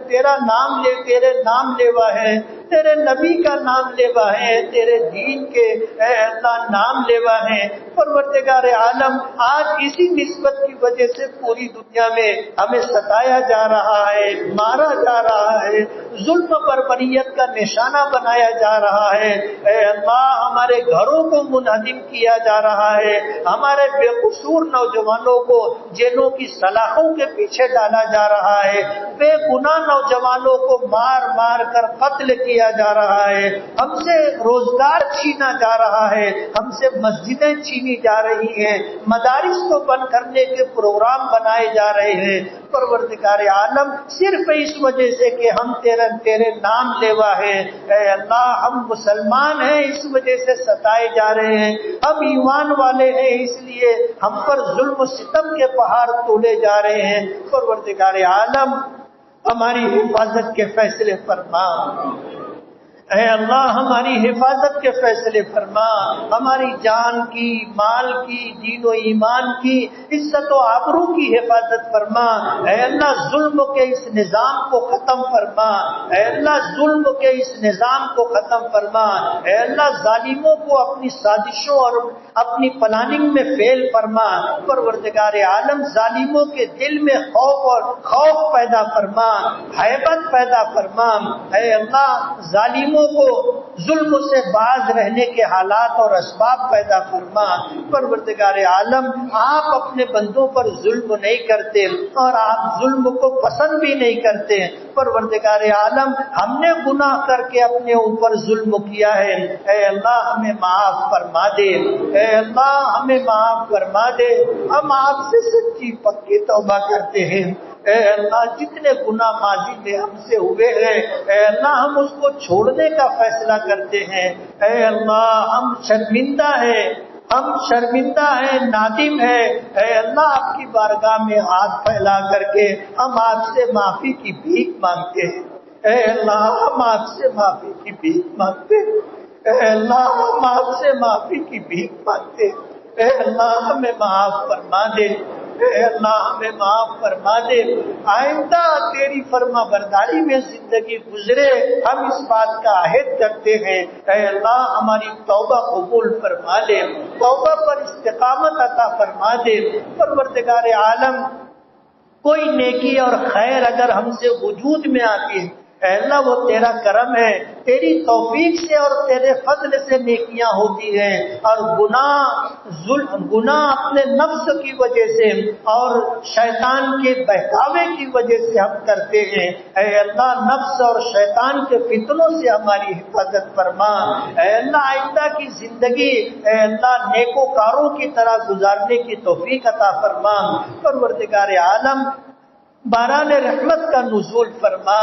تیرا نام لیوا ہے، تیرے نبی کا نام لیوا ہے، تیرے دین کے اے اللہ نام لیوا ہے. پروردگار عالم آج اسی نسبت کی وجہ سے پوری دنیا میں ہمیں ستایا جا رہا ہے، مارا جا رہا ہے، ظلم بربریت کا نشانہ بنایا جا رہا ہے. اے اللہ ہمارے گھروں کو منہدم کیا جا رہا ہے، ہمارے بے قصور نوجوانوں کو جیلوں کی سلاخوں کے پیچھے ڈالا جا رہا ہے، بے گناہ نوجوانوں کو مار مار کر قتل کیا جا رہا ہے، ہم سے روزگار چھینا جا رہا ہے، ہم سے مسجدیں چھینی جا رہی ہیں، مدارس کو بند کرنے کے پروگرام بنائے جا رہے ہیں. پروردگار عالم صرف اس وجہ سے کہ ہم تیرے نام لیوا ہے. اے اللہ ہم مسلمان ہیں اس وجہ سے ستائے جا رہے ہیں، ہم ایمان والے ہیں اس لیے ہم پر ظلم و ستم کے پہاڑ تولے جا رہے ہیں. پروردگار عالم ہماری حفاظت کے فیصلے فرما. اے اللہ ہماری حفاظت کے فیصلے فرما، ہماری جان کی، مال کی، دین و ایمان کی، عزت و آبرو کی حفاظت فرما۔ اے اللہ ظلم کے اس نظام کو ختم فرما، اے اللہ ظلم کے اس نظام کو ختم فرما، اے اللہ ظالموں کو اپنی سازشوں اور اپنی پلاننگ میں فیل فرما۔ پروردگار عالم ظالموں کے دل میں خوف پیدا فرما، ہیبت پیدا فرما۔ اے اللہ ظالموں کو ظلم سے باز رہنے کے حالات اور اسباب پیدا فرما۔ پروردگار عالم آپ اپنے بندوں پر ظلم نہیں کرتے اور آپ ظلم کو پسند بھی نہیں کرتے۔ پروردگار عالم ہم نے گناہ کر کے اپنے اوپر ظلم کیا ہے، اے اللہ ہمیں معاف فرما دے، اے اللہ ہمیں معاف فرما دے۔ ہم آپ سے سچی پکی توبہ کرتے ہیں، اے اللہ جتنے گناہ ماضی میں ہم سے ہوئے ہیں، اے اللہ ہم اس کو چھوڑنے کا فیصلہ کرتے ہیں۔ اے اللہ ہم شرمندہ ہیں، ہم شرمندہ ہیں، نادم ہیں۔ اے اللہ آپ کی بارگاہ میں ہاتھ پھیلا کر کے ہم آپ سے معافی کی بھیک مانگتے ہیں۔ اے اللہ ہم آپ سے معافی کی بھیک مانگتے ہیں، اے اللہ ہم آپ سے معافی کی بھیک مانگتے ہیں۔ اے اللہ ہمیں معاف فرما دے، اے اللہ ہمیں معاف فرما دے۔ آئندہ تیری فرما برداری میں زندگی گزرے ہم اس بات کا عہد کرتے ہیں، اے اللہ ہماری توبہ قبول فرما لے، توبہ پر استقامت عطا فرما دے۔ پروردگار عالم کوئی نیکی اور خیر اگر ہم سے وجود میں آتی ہے، اے اللہ وہ تیرا کرم ہے، تیری توفیق سے اور تیرے فضل سے نیکیاں ہوتی ہیں، اور گناہ اپنے نفس کی وجہ سے اور شیطان کے بہکاوے کی وجہ سے ہم کرتے ہیں۔ اے اللہ نفس اور شیطان کے فتنوں سے ہماری حفاظت فرما۔ اے اللہ آئندہ کی زندگی اے اللہ نیکوکاروں کی طرح گزارنے کی توفیق عطا فرما۔ پروردگار عالم باران رحمت کا نزول فرما۔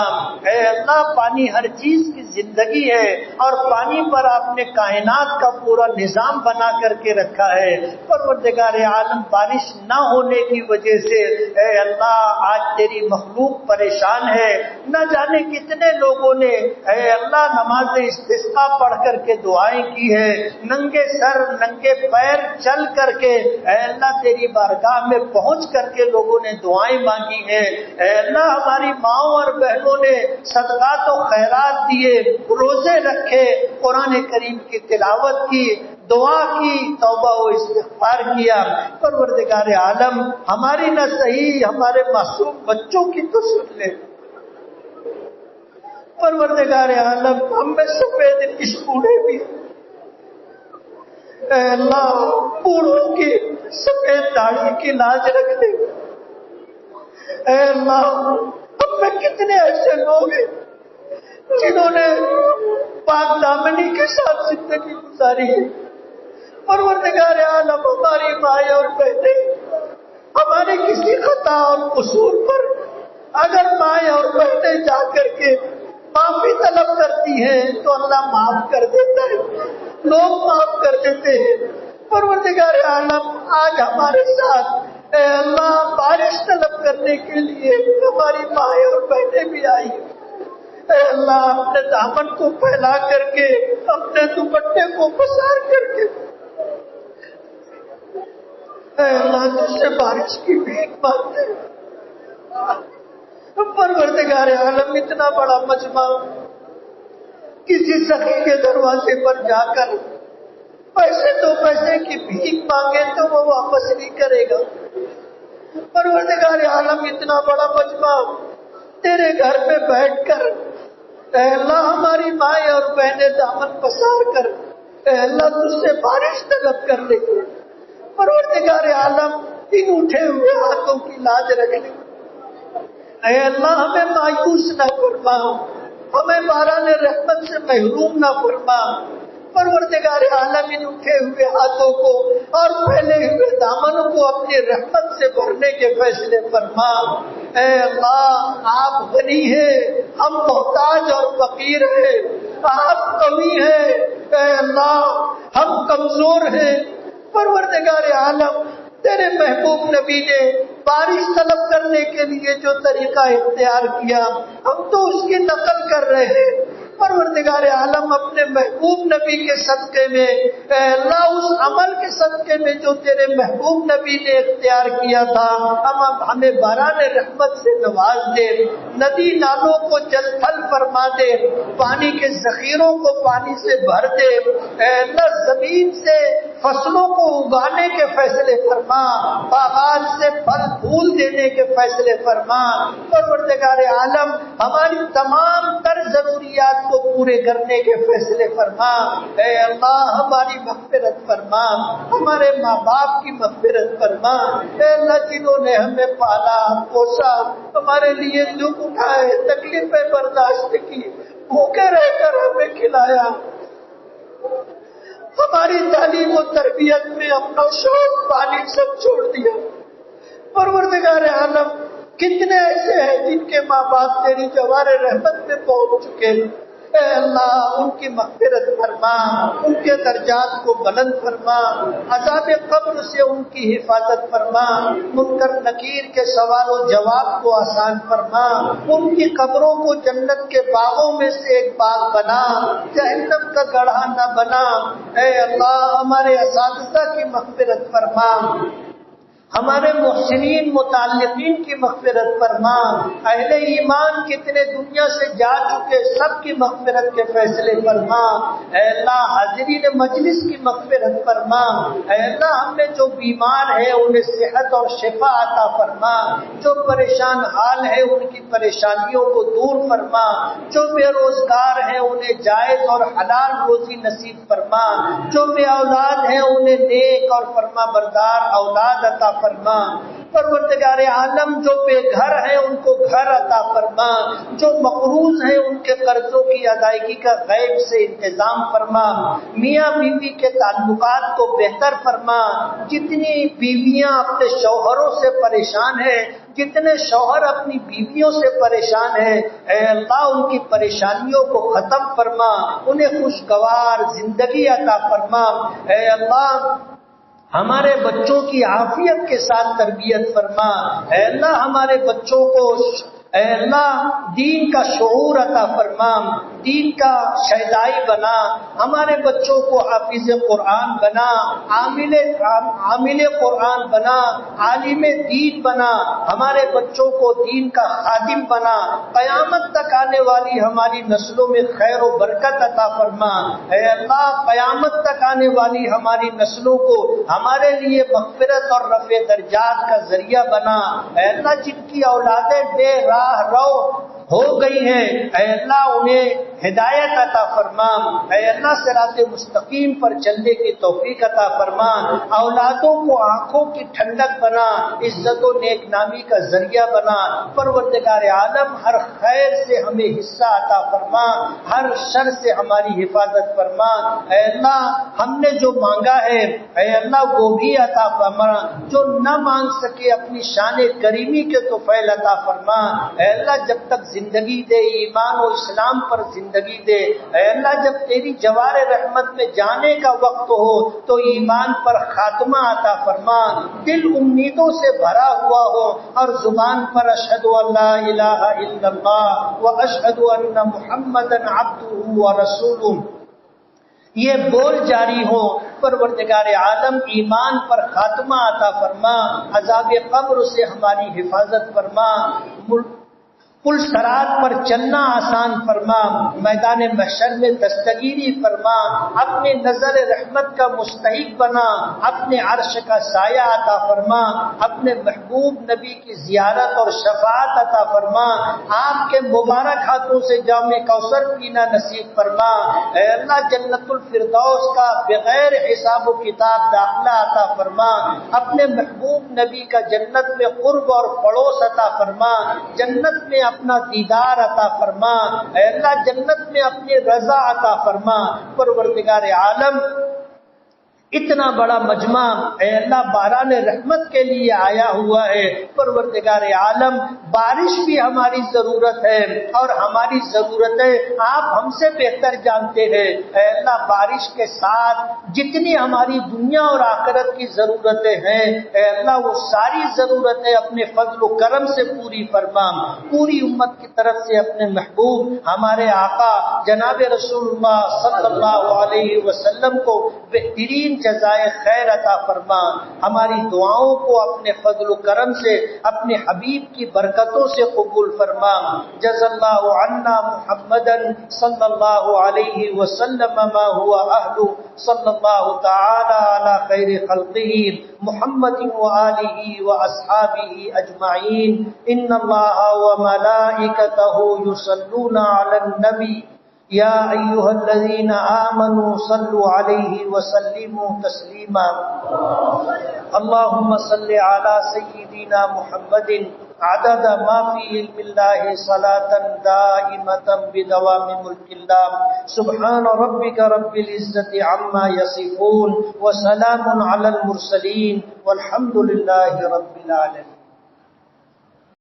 اے اللہ پانی ہر چیز کی زندگی ہے، اور پانی پر آپ نے کائنات کا پورا نظام بنا کر کے رکھا ہے۔ پروردگار عالم بارش نہ ہونے کی وجہ سے اے اللہ آج تیری مخلوق پریشان ہے۔ نہ جانے کتنے لوگوں نے اے اللہ نماز استسقا پڑھ کر کے دعائیں کی ہے، ننگے سر ننگے پیر چل کر کے اے اللہ تیری بارگاہ میں پہنچ کر کے لوگوں نے دعائیں مانگی ہیں۔ اے اللہ ہماری ماؤں اور بہنوں نے صدقات و خیرات دیے، روزے رکھے، قرآن کریم کی تلاوت کی، دعا کی، توبہ و استغفار کیا۔ پروردگار عالم ہماری نہ صحیح ہمارے معصوم بچوں کی تو سن لے۔ پروردگار عالم ہم میں سفید اس بوڑھے بھی، اے اللہ بوڑھوں کی سفید داڑھی کی لاج رکھ دے۔ اے اللہ ہم میں کتنے ایسے لوگ ہیں جنہوں نے پاک دامنی کے ساتھ زندگی گزاری ہے۔ پروردگار عالم ہماری مائیں اور بہنیں ہمارے کسی خطا اور قصور پر اگر مائیں اور بہنیں جا کر کے معافی طلب کرتی ہیں تو اللہ معاف کر دیتا ہے، لوگ معاف کر دیتے ہیں۔ پروردگار عالم آج ہمارے ساتھ اے اللہ بارش طلب کرنے کے لیے ہماری مائیں اور بہنیں بھی آئی۔ اے اللہ اپنے دامن کو پھیلا کر کے، اپنے دوپٹے کو پسار کر کے اے اللہ تجھ سے بارش کی بھیک مانگتے ہیں۔ پروردگار عالم اتنا بڑا مجمع کسی سخی کے دروازے پر جا کر پیسے کی بھیک مانگے تو وہ واپس نہیں کرے گا۔ پروردگار عالم اتنا بڑا مجمع تیرے گھر میں بیٹھ کر اے اللہ ہماری مائیں اور بہنیں دامن پسار کر اے اللہ تجھ سے بارش طلب کر لیں۔ پروردگار عالم ان اٹھے ہوئے ہاتھوں کی لاج رکھ لیں۔ اے اللہ ہمیں مایوس نہ فرما، ہمیں باران رحمت سے محروم نہ فرما۔ پروردگار عالم ان اٹھے ہوئے ہاتھوں کو اور پھیلے ہوئے دامنوں کو اپنی رحمت سے بھرنے کے فیصلے فرما۔ اے اللہ آپ غنی ہیں، ہم محتاج اور فقیر ہیں، آپ قوی ہیں، اے اللہ ہم کمزور ہیں۔ پروردگار عالم تیرے محبوب نبی نے بارش طلب کرنے کے لیے جو طریقہ اختیار کیا ہم تو اس کی نقل کر رہے ہیں۔ پروردگار عالم اپنے محبوب نبی کے صدقے میں، اے اللہ اس عمل کے صدقے میں جو تیرے محبوب نبی نے اختیار کیا تھا، ہمیں باران رحمت سے نواز دے، ندی نالوں کو جل تھل فرما دے، پانی کے ذخیروں کو پانی سے بھر دے، اے اللہ زمین سے فصلوں کو اگانے کے فیصلے فرما، باغات سے پھل پھول دینے کے فیصلے فرما۔ پروردگار عالم ہماری تمام تر ضروریات کو پورے کرنے کے فیصلے فرما۔ اے اللہ ہماری مغفرت فرما، ہمارے ماں باپ کی مغفرت فرما۔ اے اللہ جنہوں نے ہمیں پالا پوسا، ہمارے لیے دکھ اٹھائے، تکلیفیں برداشت کی، بھوکے رہ کر ہمیں کھلایا، ہماری تعلیم و تربیت میں اپنا شوق پانی سب چھوڑ دیا۔ پروردگار عالم کتنے ایسے ہیں جن کے ماں باپ تیری جوار رحمت میں پہنچ چکے، اے اللہ ان کی مغفرت فرما، ان کے درجات کو بلند فرما، عذاب قبر سے ان کی حفاظت فرما، منکر نکیر کے سوال و جواب کو آسان فرما، ان کی قبروں کو جنت کے باغوں میں سے ایک باغ بنا، جہنم کا گڑھا نہ بنا۔ اے اللہ ہمارے اساتذہ کی مغفرت فرما، ہمارے محسنین متعلقین کی مغفرت فرما، اہل ایمان کتنے دنیا سے جا چکے سب کی مغفرت کے فیصلے فرما۔ اے اللہ حاضرین مجلس کی مغفرت فرما، اے اللہ ہم میں جو بیمار ہے انہیں صحت اور شفا عطا فرما، جو پریشان حال ہے ان کی پریشانیوں کو دور فرما، جو بے روزگار ہیں انہیں جائز اور حلال روزی نصیب فرما، جو بے اولاد ہیں انہیں نیک اور فرما بردار اولاد عطا فرما۔ پروردگار عالم جو بے گھر ہیں ان کو گھر عطا فرما، جو مقروض ہیں ان کے قرضوں کی ادائیگی کا غیب سے انتظام فرما، میاں بیوی کے تعلقات کو بہتر فرما، جتنی بیویاں اپنے شوہروں سے پریشان ہیں، جتنے شوہر اپنی بیویوں سے پریشان ہیں، اے اللہ ان کی پریشانیوں کو ختم فرما، انہیں خوشگوار زندگی عطا فرما۔ اے اللہ ہمارے بچوں کی عافیت کے ساتھ تربیت فرما، اے اللہ ہمارے بچوں کو اے اللہ دین کا شعور عطا فرما، دین کا شہدائی بنا، ہمارے بچوں کو حافظ قرآن بنا، عامل قرآن بنا، عالم دین بنا، ہمارے بچوں کو دین کا خادم بنا، قیامت تک آنے والی ہماری نسلوں میں خیر و برکت عطا فرما۔ اے اللہ قیامت تک آنے والی ہماری نسلوں کو ہمارے لیے مغفرت اور رفع درجات کا ذریعہ بنا۔ اے اللہ جن کی اولادیں بے راہ رو ہو گئی ہیں، اے اللہ انہیں ہدایت عطا فرما، اے اللہ صراط مستقیم پر چلنے کی توفیق عطا فرما، اولادوں کو آنکھوں کی ٹھنڈک بنا، عزت و نیک نامی کا ذریعہ بنا۔ پروردگار عالم ہر خیر سے ہمیں حصہ عطا فرما، ہر شر سے ہماری حفاظت فرما۔ اے اللہ ہم نے جو مانگا ہے اے اللہ وہ بھی عطا فرما، جو نہ مانگ سکے اپنی شان کریمی کے طفیل عطا فرما۔ اے اللہ جب تک زندگی دے ایمان و اسلام پر زندگی دے، اے اللہ جب تیری جوار رحمت میں جانے کا وقت ہو تو ایمان پر خاتمہ عطا فرما، دل امیدوں سے بھرا ہوا ہو اور زبان پر اشہد ان لا الہ الا اللہ و اشہد ان محمدا عبدہ و رسولہ یہ بول جاری ہو۔ پروردگار عالم ایمان پر خاتمہ عطا فرما، عذاب قبر سے ہماری حفاظت فرما، پل صراط پر چلنا آسان فرما، میدان محشر میں دستگیری فرما، اپنے نظر رحمت کا مستحق بنا، اپنے عرش کا سایہ عطا فرما، اپنے محبوب نبی کی زیارت اور شفاعت عطا فرما، آپ کے مبارک ہاتھوں سے جام کوثر پینا نصیب فرما۔ اے اللہ جنت الفردوس کا بغیر حساب و کتاب داخلہ عطا فرما، اپنے محبوب نبی کا جنت میں قرب اور پڑوس عطا فرما، جنت میں اپنا دیدار عطا فرما، اے اللہ جنت میں اپنی رضا عطا فرما۔ پروردگار عالم اتنا بڑا مجمع اے اللہ باران رحمت کے لیے آیا ہوا ہے۔ پروردگار عالم بارش بھی ہماری ضرورت ہے اور ہماری ضرورتیں آپ ہم سے بہتر جانتے ہیں۔ اے اللہ بارش کے ساتھ جتنی ہماری دنیا اور آخرت کی ضرورتیں ہیں اے اللہ وہ ساری ضرورتیں اپنے فضل و کرم سے پوری فرما۔ پوری امت کی طرف سے اپنے محبوب ہمارے آقا جناب رسول اللہ صلی اللہ علیہ وسلم کو بہترین جزائے خیر عطا فرما۔ ہماری دعاؤں کو اپنے فضل و کرم سے اپنے حبیب کی برکتوں سے قبول فرما۔ جزا اللہ عنا محمدا صلی اللہ علیہ وسلم ما هو اہل صلی اللہ تعالی علی خیر خلقہ محمد وآلہ واصحابہ اجمعین۔ ان اللہ وملائکتہ یصلون علی النبی یا ایھا الذین آمنوا صلوا علیہ وسلموا تسلیما۔ اللہم صل علی سیدنا محمد عدد ما فی علم اللہ صلاة دائمة بدوام ملک اللہ۔ سبحان ربک رب العزت عما یصفون وسلام علی المرسلین والحمد للہ رب العالمین۔